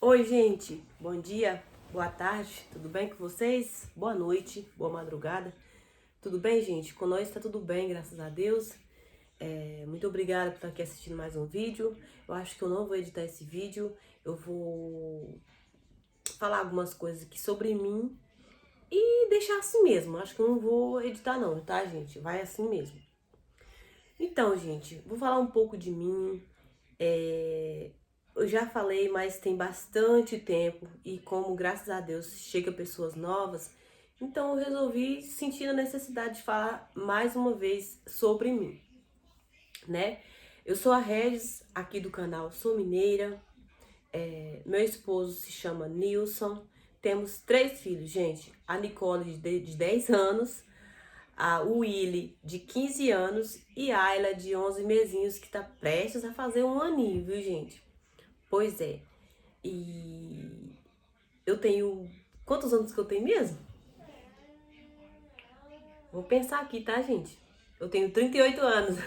Oi, gente. Bom dia, boa tarde, tudo bem com vocês? Boa noite, boa madrugada. Tudo bem, gente? Com nós tá tudo bem, graças a Deus. Muito obrigada por estar aqui assistindo mais um vídeo. Eu acho que eu não vou editar esse vídeo. Eu vou falar algumas coisas aqui sobre mim e deixar assim mesmo. Acho que eu não vou editar não, tá, gente? Vai assim mesmo. Então, gente, vou falar um pouco de mim. Eu já falei, mas tem bastante tempo e como graças a Deus chega pessoas novas, então eu resolvi sentir a necessidade de falar mais uma vez sobre mim, né? Eu sou a Regis, aqui do canal Sou Mineira, meu esposo se chama Nilson, temos 3 filhos, gente, a Nicole de 10 anos, a Willy de 15 anos e a Ayla de 11 mesinhos que tá prestes a fazer um aninho, viu, gente? Pois é. E eu tenho. Quantos anos que eu tenho mesmo? Vou pensar aqui, tá, gente? Eu tenho 38 anos.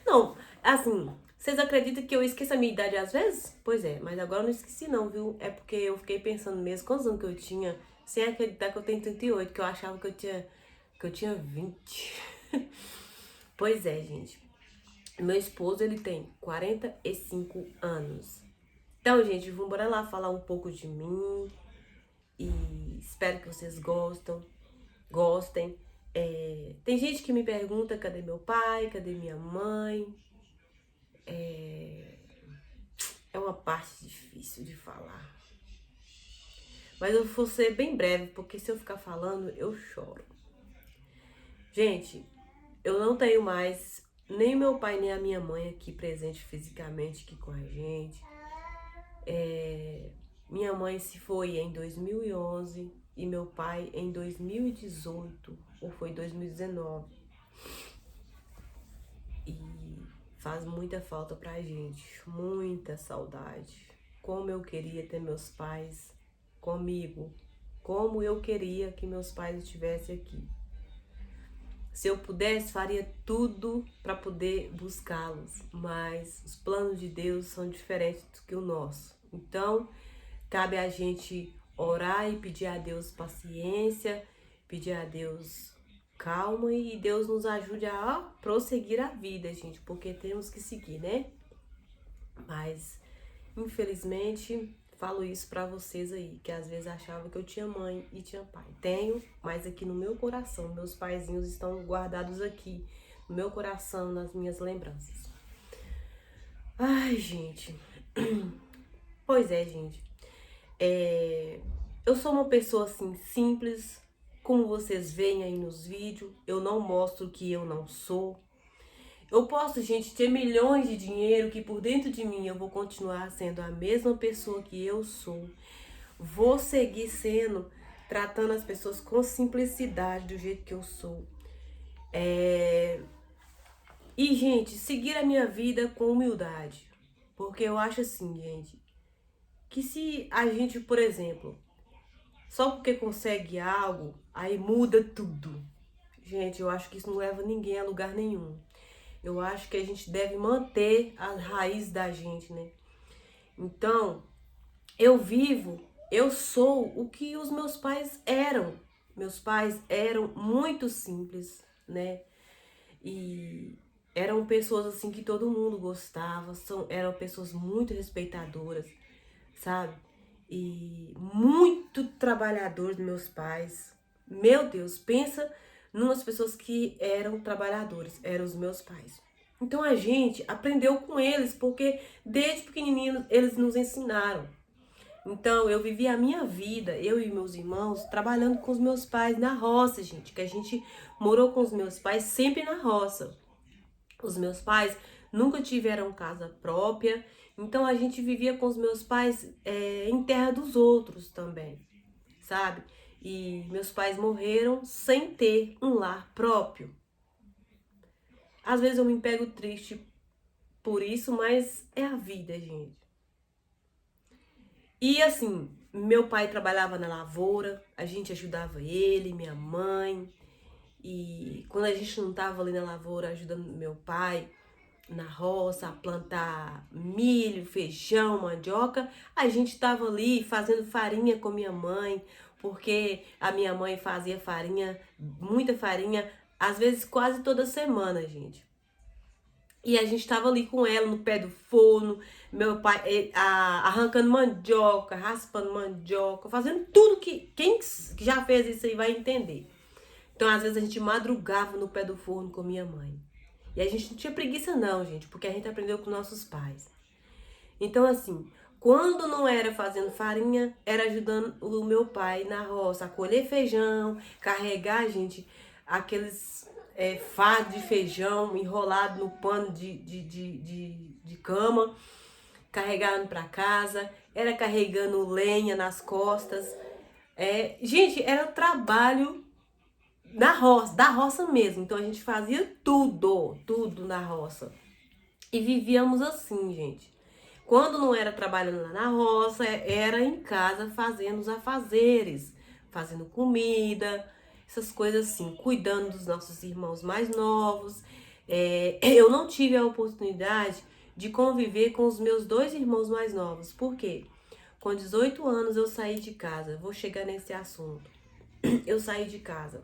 Não, assim, vocês acreditam que eu esqueço a minha idade às vezes? Pois é, mas agora eu não esqueci não, viu? É porque eu fiquei pensando mesmo quantos anos que eu tinha, sem acreditar que eu tenho 38, que eu achava que eu tinha 20. Pois é, gente. Meu esposo, ele tem 45 anos. Então, gente, vamos bora lá falar um pouco de mim, e espero que vocês gostem. Tem gente que me pergunta cadê meu pai, cadê minha mãe. É uma parte difícil de falar. Mas eu vou ser bem breve, porque se eu ficar falando, eu choro. Gente, eu não tenho mais nem meu pai nem a minha mãe aqui presente fisicamente aqui com a gente. Minha mãe se foi em 2011 e meu pai em 2018, ou foi 2019. E faz muita falta pra gente, muita saudade. Como eu queria ter meus pais comigo, como eu queria que meus pais estivessem aqui. Se eu pudesse, faria tudo para poder buscá-los, mas os planos de Deus são diferentes do que o nosso. Então, cabe a gente orar e pedir a Deus paciência, pedir a Deus calma e Deus nos ajude a prosseguir a vida, gente, porque temos que seguir, né? Mas, infelizmente, falo isso pra vocês aí, que às vezes achava que eu tinha mãe e tinha pai. Tenho, mas aqui no meu coração, meus paizinhos estão guardados aqui, no meu coração, nas minhas lembranças. Ai, gente. Pois é, gente. Eu sou uma pessoa assim simples, como vocês veem aí nos vídeos. Eu não mostro que eu não sou. Eu posso, gente, ter milhões de dinheiro que por dentro de mim eu vou continuar sendo a mesma pessoa que eu sou. Vou seguir sendo, tratando as pessoas com simplicidade do jeito que eu sou. E, gente, seguir a minha vida com humildade. Porque eu acho assim, gente, que se a gente, por exemplo, só porque consegue algo, aí muda tudo. Gente, eu acho que isso não leva ninguém a lugar nenhum. Eu acho que a gente deve manter a raiz da gente, né? Então, eu sou o que os meus pais eram. Meus pais eram muito simples, né? E eram pessoas assim que todo mundo gostava, eram pessoas muito respeitadoras, sabe? E muito trabalhadores, meus pais. Meu Deus, pensa numas pessoas que eram trabalhadores, eram os meus pais. Então a gente aprendeu com eles, porque desde pequenininho eles nos ensinaram. Então eu vivi a minha vida, eu e meus irmãos, trabalhando com os meus pais na roça, gente, que a gente morou com os meus pais sempre na roça. Os meus pais nunca tiveram casa própria, então a gente vivia com os meus pais em terra dos outros também, sabe? E meus pais morreram sem ter um lar próprio. Às vezes eu me pego triste por isso, mas é a vida, gente. E assim, meu pai trabalhava na lavoura, a gente ajudava ele, minha mãe. E quando a gente não tava ali na lavoura ajudando meu pai, na roça, a plantar milho, feijão, mandioca, a gente estava ali fazendo farinha com minha mãe, porque a minha mãe fazia farinha, muita farinha, às vezes quase toda semana, gente. E a gente tava ali com ela no pé do forno, meu pai arrancando mandioca, raspando mandioca, fazendo tudo que quem já fez isso aí vai entender. Então, às vezes, a gente madrugava no pé do forno com minha mãe. E a gente não tinha preguiça não, gente, porque a gente aprendeu com nossos pais. Então, assim, quando não era fazendo farinha, era ajudando o meu pai na roça a colher feijão, carregar, gente, aqueles fardos de feijão enrolado no pano de cama, carregando para casa, era carregando lenha nas costas. Gente, era trabalho na roça, da roça mesmo. Então a gente fazia tudo na roça. E vivíamos assim, gente. Quando não era trabalhando lá na roça, era em casa fazendo os afazeres, fazendo comida, essas coisas assim, cuidando dos nossos irmãos mais novos. Eu não tive a oportunidade de conviver com os meus 2 irmãos mais novos. Por quê? Com 18 anos eu saí de casa. Vou chegar nesse assunto. Eu saí de casa,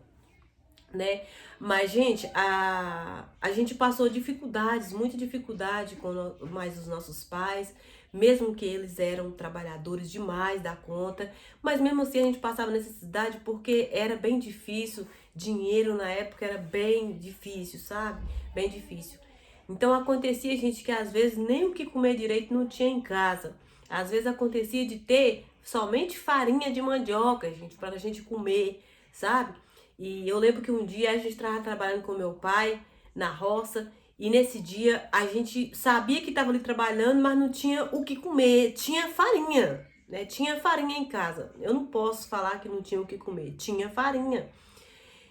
né? Mas, gente, a gente passou dificuldades, muita dificuldade com mais os nossos pais, mesmo que eles eram trabalhadores demais da conta, mas mesmo assim a gente passava necessidade porque era bem difícil, dinheiro na época era bem difícil, sabe? Bem difícil. Então acontecia, gente, que às vezes nem o que comer direito não tinha em casa. Às vezes acontecia de ter somente farinha de mandioca, gente, para a gente comer, sabe? E eu lembro que um dia a gente estava trabalhando com meu pai na roça e nesse dia a gente sabia que estava ali trabalhando, mas não tinha o que comer. Tinha farinha, né? Tinha farinha em casa. Eu não posso falar que não tinha o que comer. Tinha farinha.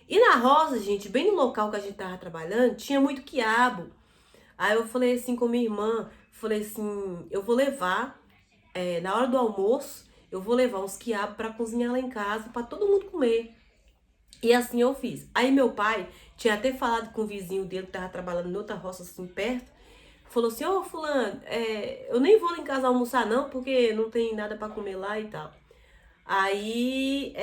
E na roça, gente, bem no local que a gente estava trabalhando, tinha muito quiabo. Aí eu falei assim com minha irmã, falei assim, eu vou levar, na hora do almoço, eu vou levar uns quiabos para cozinhar lá em casa, para todo mundo comer. E assim eu fiz. Aí meu pai tinha até falado com o vizinho dele que tava trabalhando em outra roça assim perto. Falou assim, ô fulano, eu nem vou lá em casa almoçar não, porque não tem nada pra comer lá e tal. Aí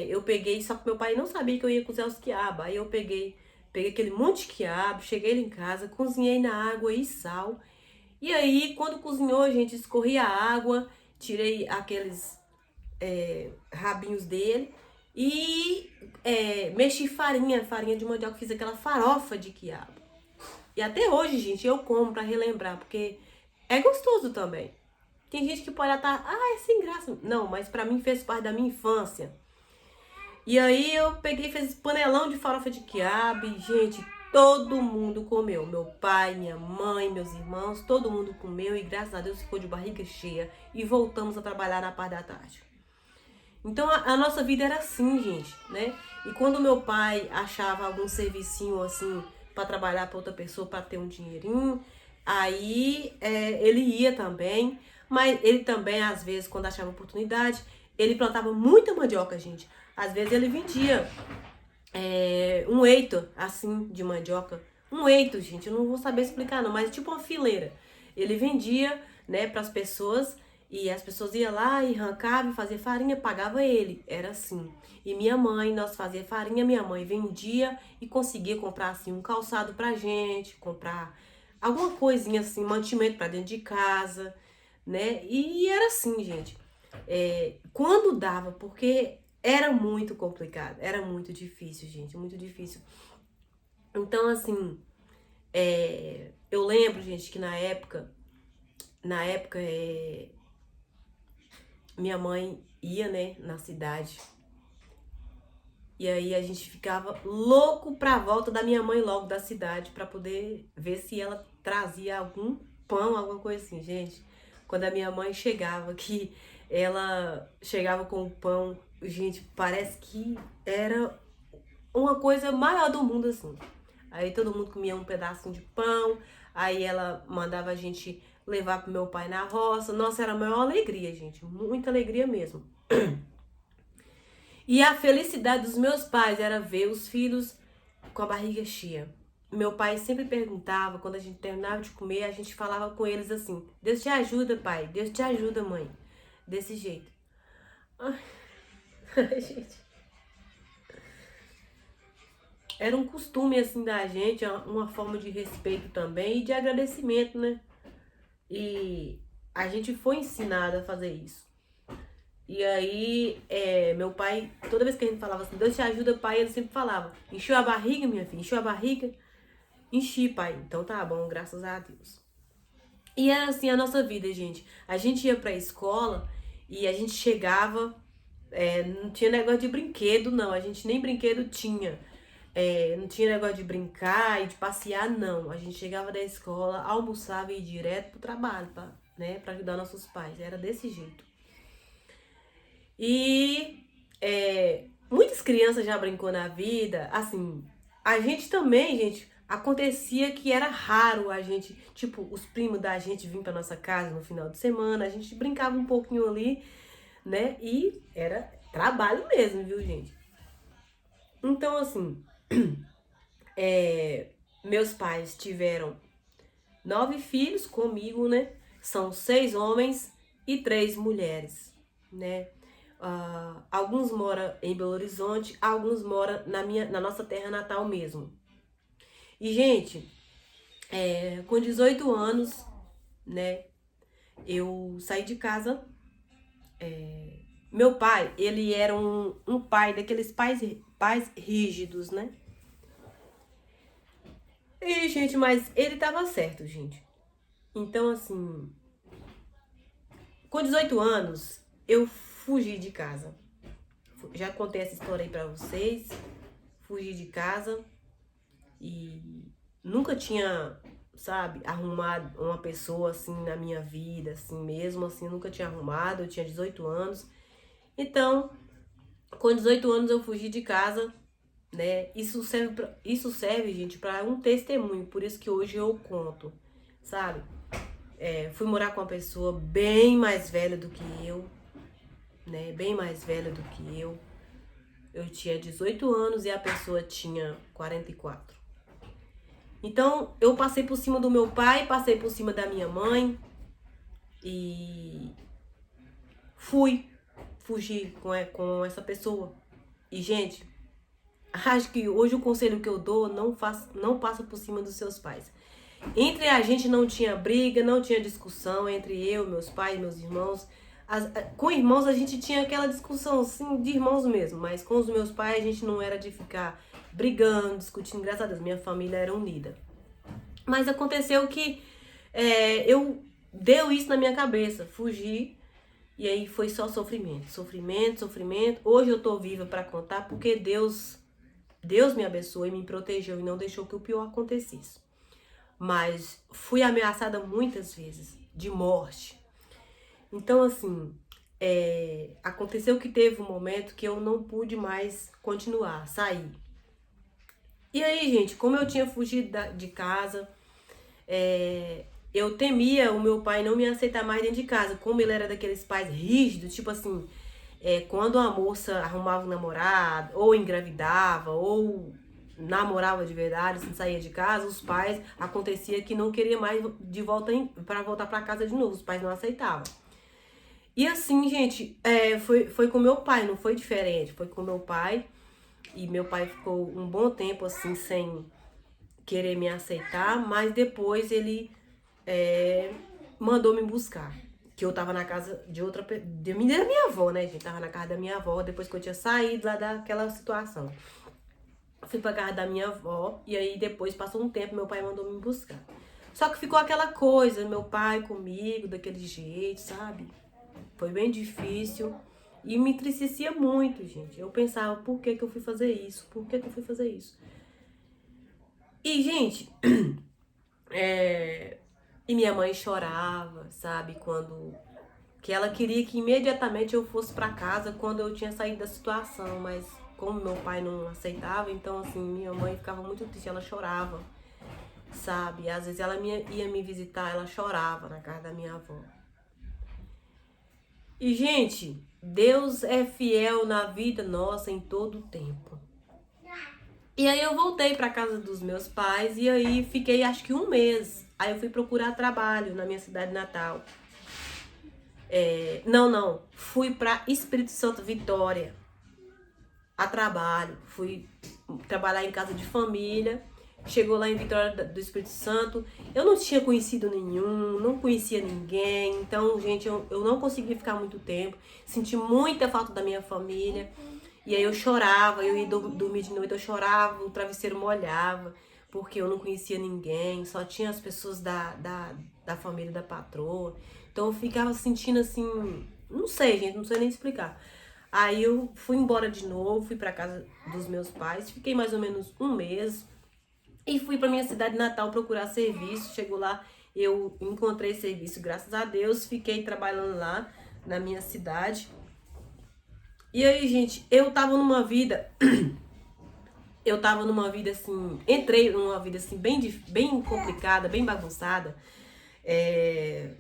eu peguei, só que meu pai não sabia que eu ia cozinhar os quiabos. Aí eu peguei aquele monte de quiabo, cheguei lá em casa, cozinhei na água e sal. E aí, quando cozinhou, gente, escorri a água, tirei aqueles rabinhos dele e mexi farinha de mandioca, fiz aquela farofa de quiabo. E até hoje, gente, eu como pra relembrar, porque é gostoso também. Tem gente que pode estar, é sem graça. Não, mas pra mim fez parte da minha infância. E aí eu peguei e fiz esse panelão de farofa de quiabo e, gente, todo mundo comeu. Meu pai, minha mãe, meus irmãos, todo mundo comeu e graças a Deus ficou de barriga cheia. E voltamos a trabalhar na parte da tarde. Então a nossa vida era assim, gente, né? E quando meu pai achava algum servicinho assim para trabalhar para outra pessoa para ter um dinheirinho, aí ele ia também, mas ele também às vezes quando achava oportunidade, ele plantava muita mandioca, gente. Às vezes ele vendia um eito assim de mandioca, um eito, gente, eu não vou saber explicar não, mas tipo uma fileira. Ele vendia, né, para as pessoas. E as pessoas iam lá e arrancavam e faziam farinha, pagava ele. Era assim. E minha mãe, nós fazia farinha, minha mãe vendia e conseguia comprar assim um calçado pra gente, comprar alguma coisinha assim, mantimento pra dentro de casa, né? E era assim, gente. Quando dava, porque era muito complicado, era muito difícil, gente, muito difícil. Então, assim, eu lembro, gente, que na época, minha mãe ia, né, na cidade. E aí a gente ficava louco pra volta da minha mãe logo da cidade pra poder ver se ela trazia algum pão, alguma coisa assim, gente. Quando a minha mãe chegava, que ela chegava com o pão, gente, parece que era uma coisa maior do mundo assim. Aí todo mundo comia um pedacinho de pão, aí ela mandava a gente levar pro meu pai na roça. Nossa, era a maior alegria, gente, muita alegria mesmo. E a felicidade dos meus pais era ver os filhos com a barriga cheia. meu pai sempre perguntava, quando a gente terminava de comer, a gente falava com eles assim: Deus te ajuda, pai. Deus te ajuda, mãe. Desse jeito. Ai, gente. Era um costume assim da gente, uma forma de respeito também e de agradecimento, né? E a gente foi ensinado a fazer isso. E aí, meu pai, toda vez que a gente falava assim, Deus te ajuda, pai, ele sempre falava: encheu a barriga, minha filha, encheu a barriga? Enchi, pai. Então tá bom, graças a Deus. E era assim a nossa vida, gente. A gente ia pra escola e a gente chegava, não tinha negócio de brinquedo, não. A gente nem brinquedo tinha. Não tinha negócio de brincar e de passear, não. A gente chegava da escola, almoçava e ia direto pro trabalho, pra ajudar nossos pais. Era desse jeito. E muitas crianças já brincou na vida, assim, a gente também, gente, acontecia que era raro a gente, tipo, os primos da gente vir pra nossa casa no final de semana, a gente brincava um pouquinho ali, né? E era trabalho mesmo, viu, gente? Então, assim, meus pais tiveram 9 filhos comigo, né? São 6 homens e 3 mulheres, né? Alguns moram em Belo Horizonte, alguns moram na nossa terra natal mesmo. E, gente, com 18 anos, né? Eu saí de casa. Meu pai, ele era um pai daqueles pais rígidos, né? E, gente, mas ele tava certo, gente. Então, assim, com 18 anos, eu fugi de casa. Já contei essa história aí pra vocês. Fugi de casa e nunca tinha, sabe, arrumado uma pessoa assim na minha vida, assim mesmo, assim, nunca tinha arrumado. Eu tinha 18 anos. Então, com 18 anos eu fugi de casa, né? Isso serve, gente, pra um testemunho. Por isso que hoje eu conto, sabe? Fui morar com uma pessoa bem mais velha do que eu, né? Bem mais velha do que eu. Eu tinha 18 anos e a pessoa tinha 44. Então, eu passei por cima do meu pai, passei por cima da minha mãe e fugi com essa pessoa. E, gente, acho que hoje o conselho que eu dou, não passa por cima dos seus pais. Entre a gente não tinha briga, não tinha discussão entre eu, meus pais, meus irmãos. Com irmãos a gente tinha aquela discussão, assim, de irmãos mesmo. Mas com os meus pais a gente não era de ficar brigando, discutindo. Graças a Deus, minha família era unida. Mas aconteceu que eu deu isso na minha cabeça, fugi. E aí foi só sofrimento, sofrimento, sofrimento. Hoje eu tô viva para contar porque Deus me abençoou e me protegeu e não deixou que o pior acontecesse. Mas fui ameaçada muitas vezes de morte. Então, assim, aconteceu que teve um momento que eu não pude mais continuar, sair. E aí, gente, como eu tinha fugido de casa, eu temia o meu pai não me aceitar mais dentro de casa. Como ele era daqueles pais rígidos, tipo assim, quando a moça arrumava um namorado, ou engravidava, ou namorava de verdade, assim, saía de casa, os pais acontecia que não queria mais de volta para voltar para casa de novo, os pais não aceitavam. E assim, gente, foi com meu pai, não foi diferente, foi com meu pai. E meu pai ficou um bom tempo assim sem querer me aceitar, mas depois ele mandou me buscar. Que eu tava na casa de outra da minha avó, né, gente? Tava na casa da minha avó, depois que eu tinha saído lá daquela situação. Fui pra casa da minha avó, e aí depois passou um tempo, meu pai mandou me buscar. Só que ficou aquela coisa, meu pai comigo, daquele jeito, sabe? Foi bem difícil. E me entristecia muito, gente. Eu pensava, por que que eu fui fazer isso? Por que que eu fui fazer isso? E, gente, e minha mãe chorava, sabe? Que ela queria que imediatamente eu fosse pra casa quando eu tinha saído da situação, mas como meu pai não aceitava, então assim, minha mãe ficava muito triste, ela chorava, sabe? Às vezes ela ia me visitar, ela chorava na casa da minha avó. E, gente, Deus é fiel na vida nossa em todo o tempo. E aí eu voltei pra casa dos meus pais e aí fiquei acho que um mês. Aí eu fui procurar trabalho na minha cidade natal. Não, fui pra Espírito Santo, Vitória, a trabalho. Fui trabalhar em casa de família. Chegou lá em Vitória do Espírito Santo. Eu não tinha conhecido nenhum, não conhecia ninguém. Então, gente, eu não consegui ficar muito tempo. Senti muita falta da minha família. E aí eu chorava, eu ia dormir de noite, eu chorava, o travesseiro molhava, porque eu não conhecia ninguém, só tinha as pessoas da família da patroa. Então eu ficava sentindo assim, não sei, gente, não sei nem explicar. Aí eu fui embora de novo, fui pra casa dos meus pais, fiquei mais ou menos um mês e fui pra minha cidade natal procurar serviço. Chegou lá, eu encontrei serviço, graças a Deus, fiquei trabalhando lá na minha cidade. E aí, gente, eu tava numa vida assim, entrei numa vida assim bem complicada, bem bagunçada, é,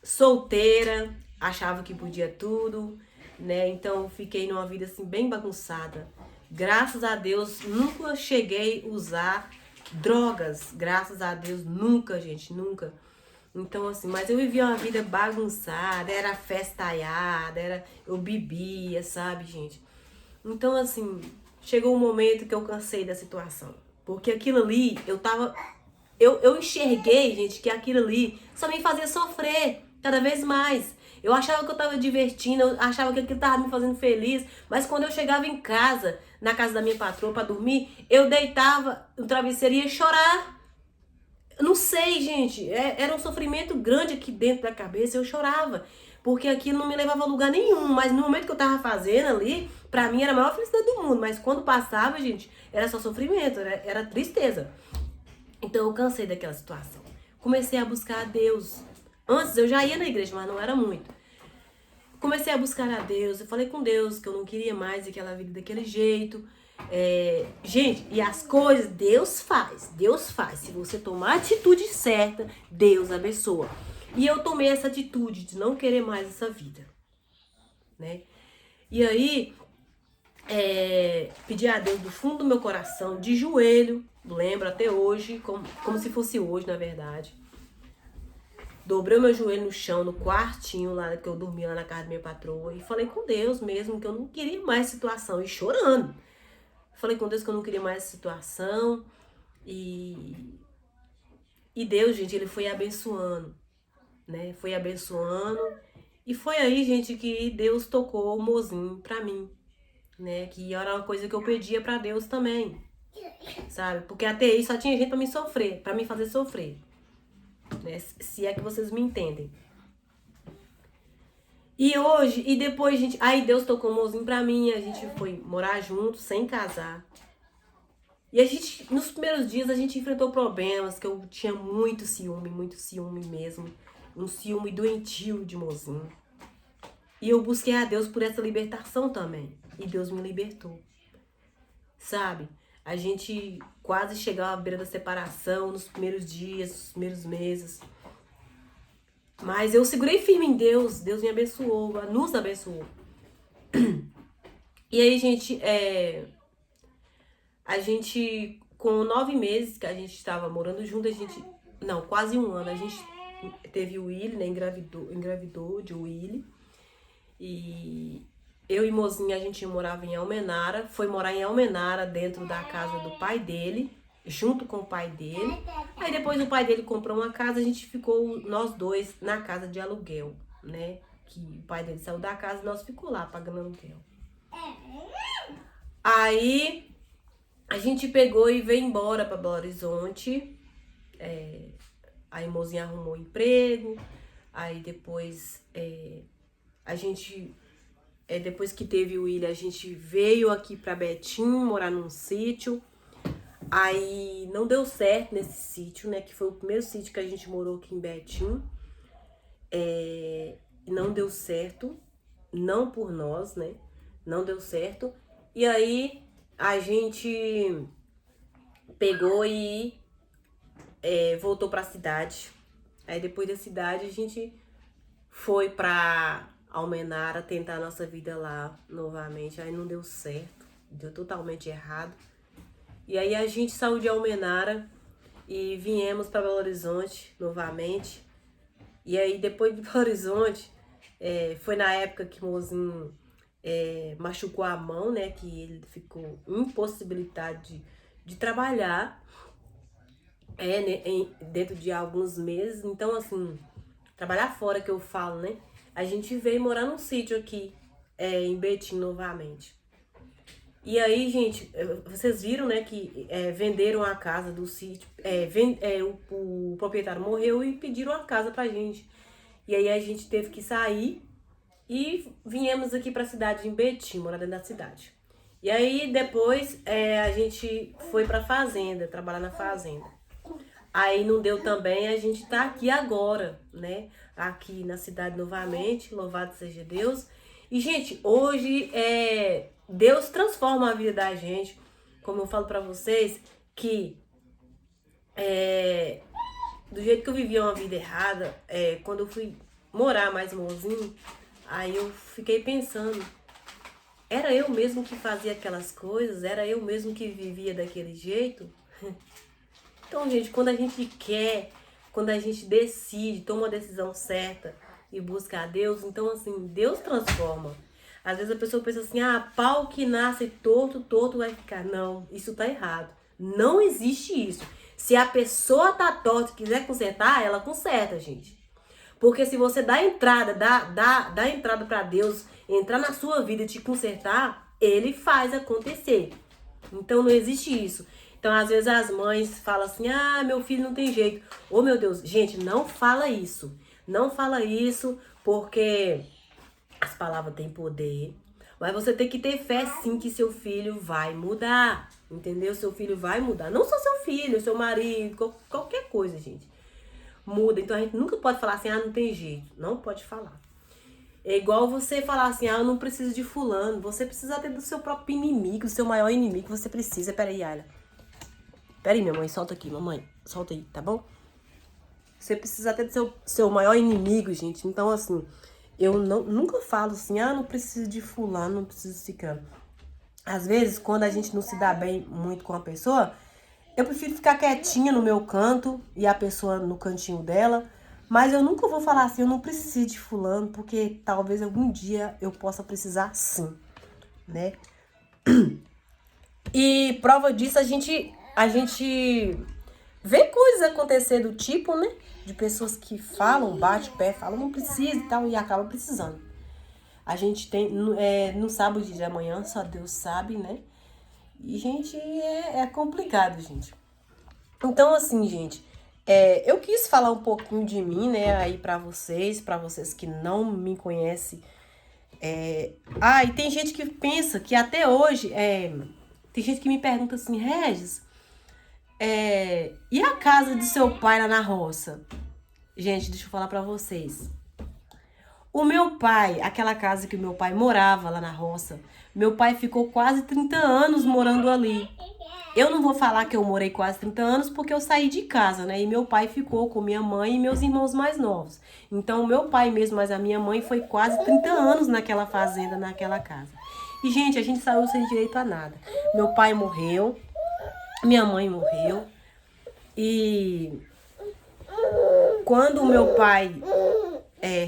solteira, achava que podia tudo, né? Então fiquei numa vida assim bem bagunçada. Graças a Deus nunca cheguei a usar drogas, graças a Deus nunca, gente, nunca. Então, assim, mas eu vivia uma vida bagunçada, era festaiada, eu bebia, sabe, gente? Então, assim, chegou um momento que eu cansei da situação. Porque aquilo ali, eu enxerguei, gente, que aquilo ali só me fazia sofrer cada vez mais. Eu achava que eu tava divertindo, eu achava que aquilo tava me fazendo feliz, mas quando eu chegava em casa, na casa da minha patroa pra dormir, eu deitava no travesseiro e ia chorar. Eu não sei, gente, era um sofrimento grande aqui dentro da cabeça, eu chorava. Porque aquilo não me levava a lugar nenhum, mas no momento que eu tava fazendo ali, pra mim era a maior felicidade do mundo. Mas quando passava, gente, era só sofrimento, era tristeza. Então eu cansei daquela situação. Comecei a buscar a Deus. Antes eu já ia na igreja, mas não era muito. Comecei a buscar a Deus, eu falei com Deus que eu não queria mais aquela vida daquele jeito. Gente, e as coisas Deus faz, Deus faz. Se você tomar a atitude certa, Deus abençoa. E eu tomei essa atitude de não querer mais essa vida, né? E aí, pedi a Deus do fundo do meu coração, de joelho, lembro até hoje, como se fosse hoje, na verdade. Dobrei o meu joelho no chão, no quartinho lá que eu dormia lá na casa da minha patroa. E falei com Deus mesmo que eu não queria mais situação. E chorando. Falei com Deus que eu não queria mais essa situação. E Deus, gente, ele foi abençoando, né? Foi abençoando. E foi aí, gente, que Deus tocou o mozinho pra mim, né? Que era uma coisa que eu pedia pra Deus também, sabe? Porque até aí só tinha gente pra me sofrer, pra me fazer sofrer, né? Se é que vocês me entendem. E hoje, e depois, gente, aí Deus tocou o mozinho pra mim, a gente foi morar junto, sem casar. E a gente, nos primeiros dias, a gente enfrentou problemas, que eu tinha muito ciúme mesmo. Um ciúme doentio de mozinho. E eu busquei a Deus por essa libertação também. E Deus me libertou. Sabe? A gente quase chegava à beira da separação nos primeiros dias, nos primeiros meses. Mas eu segurei firme em Deus. Deus me abençoou, nos abençoou. E aí, gente, a gente, com 9 meses que a gente estava morando junto, a gente... Não, quase um ano. A gente teve o Willy, né? Engravidou de Willy. E eu e mozinha, a gente morava em Almenara. Foi morar em Almenara, dentro da casa do pai dele, junto com o pai dele. Aí depois o pai dele comprou uma casa, a gente ficou nós dois na casa de aluguel, né? Que o pai dele saiu da casa e nós ficou lá pagando aluguel. Aí a gente pegou e veio embora para Belo Horizonte. Aí mozinha arrumou emprego. Aí depois a gente... depois que teve o William, a gente veio aqui pra Betim, morar num sítio. Aí não deu certo nesse sítio, né? Que foi o primeiro sítio que a gente morou aqui em Betim. Não deu certo. Não por nós, né? Não deu certo. E aí a gente pegou e voltou pra cidade. Aí depois da cidade a gente foi pra Almenara tentar a nossa vida lá novamente. Aí não deu certo, deu totalmente errado. E aí a gente saiu de Almenara e viemos para Belo Horizonte novamente. E aí depois de Belo Horizonte, foi na época que o mozinho machucou a mão, né? Que ele ficou impossibilitado de trabalhar né, dentro de alguns meses. Então, assim, trabalhar fora que eu falo, né? A gente veio morar num sítio aqui, em Betim novamente. E aí, gente, vocês viram, né, que venderam a casa do sítio, o proprietário morreu e pediram a casa pra gente. E aí a gente teve que sair e viemos aqui pra cidade de Betim, morar dentro da cidade. E aí depois a gente foi pra fazenda, trabalhar na fazenda. Aí não deu também, a gente tá aqui agora, né? Aqui na cidade novamente, louvado seja Deus. E, gente, hoje Deus transforma a vida da gente. Como eu falo pra vocês, que do jeito que eu vivia uma vida errada, quando eu fui morar mais mozinho, aí eu fiquei pensando, era eu mesmo que fazia aquelas coisas? Era eu mesmo que vivia daquele jeito? Então, gente, quando a gente quer, quando a gente decide, toma uma decisão certa e busca a Deus, então, assim, Deus transforma. Às vezes a pessoa pensa assim, pau que nasce torto, torto vai ficar. Não, isso tá errado. Não existe isso. Se a pessoa tá torta e quiser consertar, ela conserta, gente. Porque se você dá entrada, dá entrada para Deus, entrar na sua vida e te consertar, Ele faz acontecer. Então não existe isso. Então, às vezes as mães falam assim, meu filho não tem jeito. Oh, meu Deus, gente, não fala isso. Não fala isso, porque as palavras têm poder. Mas você tem que ter fé, sim, que seu filho vai mudar. Entendeu? Seu filho vai mudar. Não só seu filho, seu marido, qualquer coisa, gente. Muda. Então, a gente nunca pode falar assim, não tem jeito. Não pode falar. É igual você falar assim, eu não preciso de fulano. Você precisa ter do seu próprio inimigo, do seu maior inimigo. Você precisa. Peraí, Ayla. Peraí, minha mãe, solta aqui, mamãe. Solta aí, tá bom? Você precisa até do seu maior inimigo, gente. Então, assim, eu nunca falo assim, não preciso de fulano, não preciso de ciclano. Às vezes, quando a gente não se dá bem muito com a pessoa, eu prefiro ficar quietinha no meu canto e a pessoa no cantinho dela. Mas eu nunca vou falar assim, eu não preciso de fulano, porque talvez algum dia eu possa precisar sim, né? E prova disso, a gente vê coisas acontecer do tipo, né? De pessoas que falam, bate o pé, falam, não precisa e tal, e acaba precisando. A gente tem, não sabe o dia de amanhã, só Deus sabe, né? E, gente, é complicado, gente. Então, assim, gente, eu quis falar um pouquinho de mim, né, aí pra vocês que não me conhecem. E tem gente que pensa que até hoje, tem gente que me pergunta assim, Regis, e a casa de seu pai lá na roça? Gente, deixa eu falar pra vocês. O meu pai, aquela casa que o meu pai morava lá na roça, meu pai ficou quase 30 anos morando ali. Eu não vou falar que eu morei quase 30 anos porque eu saí de casa, né? E meu pai ficou com minha mãe e meus irmãos mais novos. Então, o meu pai mesmo, mas a minha mãe foi quase 30 anos naquela fazenda, naquela casa. E, gente, a gente saiu sem direito a nada. Meu pai morreu, minha mãe morreu. E quando o meu pai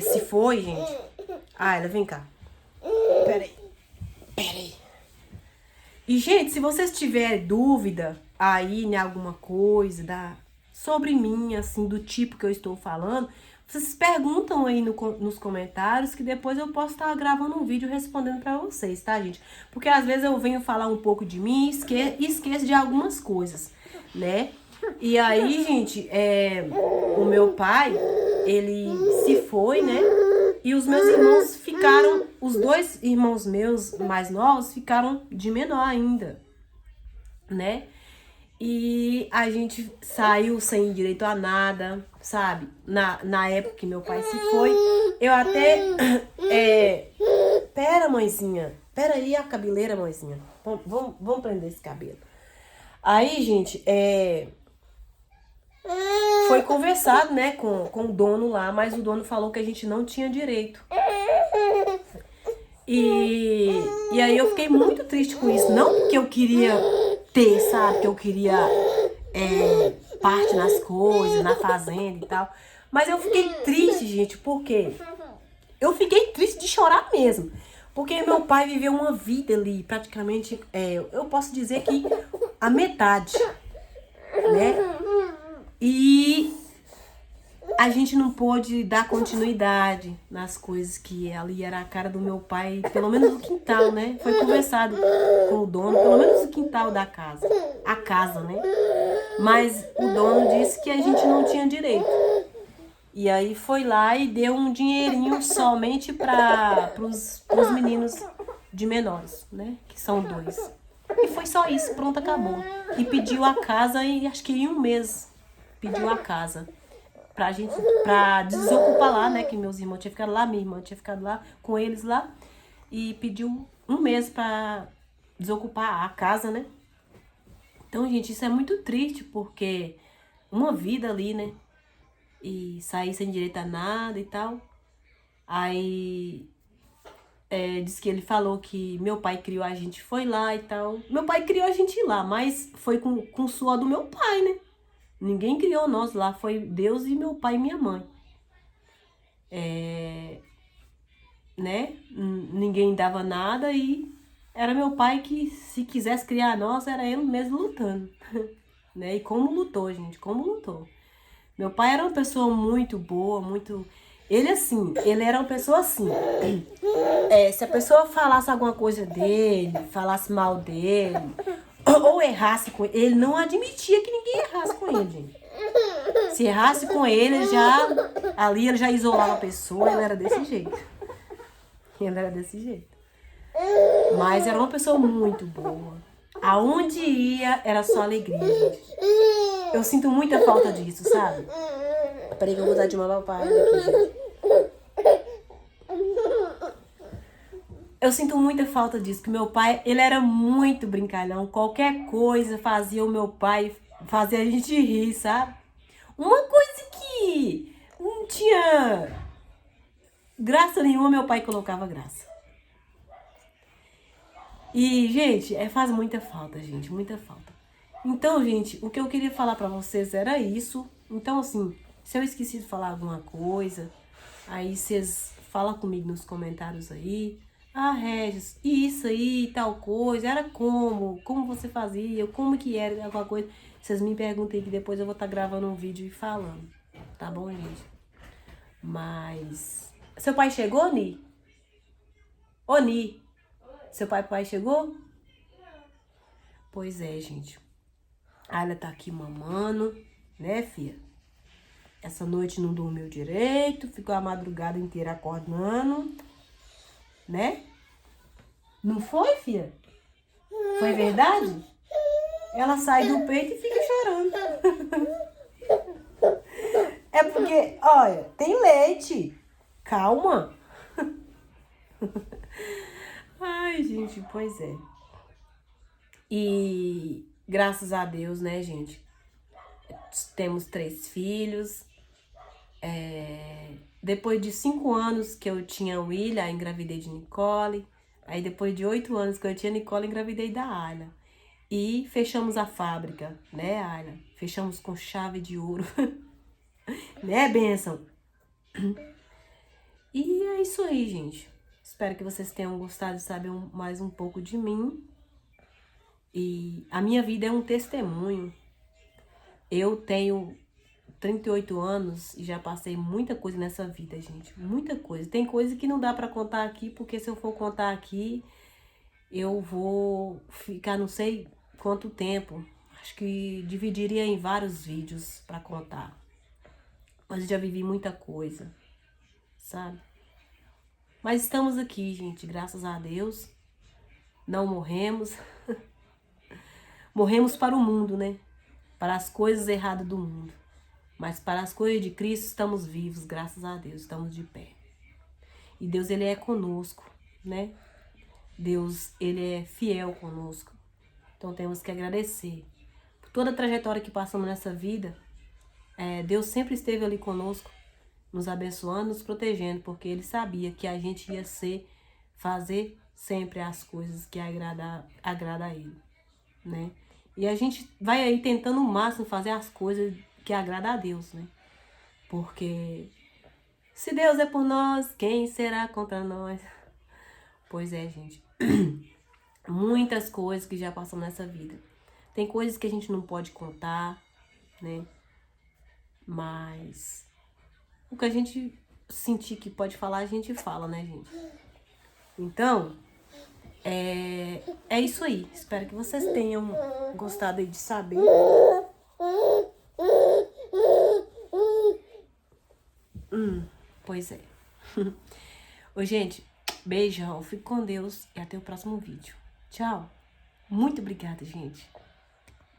se foi, gente... Ela vem cá. Peraí. E, gente, se vocês tiverem dúvida aí em alguma coisa sobre mim, assim, do tipo que eu estou falando, vocês perguntam aí nos comentários que depois eu posso estar gravando um vídeo respondendo pra vocês, tá, gente? Porque às vezes eu venho falar um pouco de mim e esqueço de algumas coisas, né? E aí, gente, o meu pai, ele se foi, né? E os meus irmãos ficaram, os dois irmãos meus mais novos ficaram de menor ainda, né? E a gente saiu sem direito a nada, sabe? Na época que meu pai se foi, eu até... Pera, mãezinha. Pera aí a cabeleira, mãezinha. Vamos prender esse cabelo. Aí, gente, foi conversado, né, com o dono lá, mas o dono falou que a gente não tinha direito. E aí eu fiquei muito triste com isso. Não porque eu queria ter, sabe? Que eu queria parte nas coisas, na fazenda e tal. Mas eu fiquei triste, gente, porque eu fiquei triste de chorar mesmo. Porque meu pai viveu uma vida ali, praticamente, eu posso dizer que a metade, né? E a gente não pôde dar continuidade nas coisas que ali era a cara do meu pai, pelo menos no quintal, né? Foi conversado com o dono, pelo menos no quintal da casa, a casa, né? Mas o dono disse que a gente não tinha direito. E aí foi lá e deu um dinheirinho somente para os meninos de menores, né? Que são 2. E foi só isso, pronto, acabou. E pediu a casa e acho que em um mês pediu a casa pra desocupar lá, né? Que meus irmãos tinham ficado lá, minha irmã tinha ficado lá com eles lá. E pediu um mês pra desocupar a casa, né? Então, gente, isso é muito triste, porque uma vida ali, né? E sair sem direito a nada e tal. Aí diz que ele falou que meu pai criou a gente, foi lá e tal. Meu pai criou a gente lá, mas foi com o suor do meu pai, né? Ninguém criou nós lá, foi Deus e meu pai e minha mãe. Né? Ninguém dava nada e era meu pai que, se quisesse criar nós, era ele mesmo lutando. Né? E como lutou, gente, como lutou. Meu pai era uma pessoa muito boa, muito... Ele assim, ele era uma pessoa assim. Se a pessoa falasse alguma coisa dele, falasse mal dele, ou errasse com ele, ele não admitia que ninguém errasse com ele, gente. Se errasse com ele, ali ele já isolava a pessoa, ele era desse jeito. Ele era desse jeito. Mas era uma pessoa muito boa. Aonde ia, era só alegria, gente. Eu sinto muita falta disso, sabe? Peraí que eu vou dar de uma papai aqui, gente. Eu sinto muita falta disso, que meu pai, ele era muito brincalhão. Qualquer coisa fazia o meu pai, fazia a gente rir, sabe? Uma coisa que não tinha graça nenhuma, meu pai colocava graça. E, gente, faz muita falta, gente, muita falta. Então, gente, o que eu queria falar pra vocês era isso. Então, assim, se eu esqueci de falar alguma coisa, aí vocês falam comigo nos comentários aí. Ah, Regis, isso aí, tal coisa, era como? Como você fazia? Como que era alguma coisa? Vocês me perguntem que depois eu vou estar gravando um vídeo e falando. Tá bom, gente? Mas... Seu pai chegou, Ni? Ô, Ni, seu pai chegou? Pois é, gente. A Ayla tá aqui mamando, né, filha? Essa noite não dormiu direito, ficou a madrugada inteira acordando, né? Não foi, filha? Foi verdade? Ela sai do peito e fica chorando. É porque, olha, tem leite. Calma. Ai, gente, pois é. E graças a Deus, né, gente? Temos 3 filhos. Depois de 5 anos que eu tinha o William, engravidei de Nicole. Aí depois de 8 anos que eu tinha Nicole, engravidei da Ayla. E fechamos a fábrica, né, Ayla? Fechamos com chave de ouro. Né, bênção? E é isso aí, gente. Espero que vocês tenham gostado de saber mais um pouco de mim. E a minha vida é um testemunho. Eu tenho 38 anos e já passei muita coisa nessa vida, gente. Muita coisa. Tem coisa que não dá pra contar aqui, porque se eu for contar aqui, eu vou ficar não sei quanto tempo. Acho que dividiria em vários vídeos pra contar. Mas eu já vivi muita coisa, sabe? Mas estamos aqui, gente, graças a Deus. Não morremos. Morremos para o mundo, né? Para as coisas erradas do mundo. Mas para as coisas de Cristo estamos vivos, graças a Deus, estamos de pé. E Deus, Ele é conosco, né? Deus, Ele é fiel conosco. Então temos que agradecer. Por toda a trajetória que passamos nessa vida, Deus sempre esteve ali conosco, nos abençoando, nos protegendo, porque Ele sabia que a gente ia fazer sempre as coisas que agrada a Ele, né? E a gente vai aí tentando o máximo fazer as coisas que agradam a Deus, né? Porque se Deus é por nós, quem será contra nós? Pois é, gente. Muitas coisas que já passam nessa vida. Tem coisas que a gente não pode contar, né? Mas o que a gente sentir que pode falar, a gente fala, né, gente? Então, é isso aí. Espero que vocês tenham gostado aí de saber. Pois é. Ô, gente, beijão, fique com Deus e até o próximo vídeo. Tchau. Muito obrigada, gente.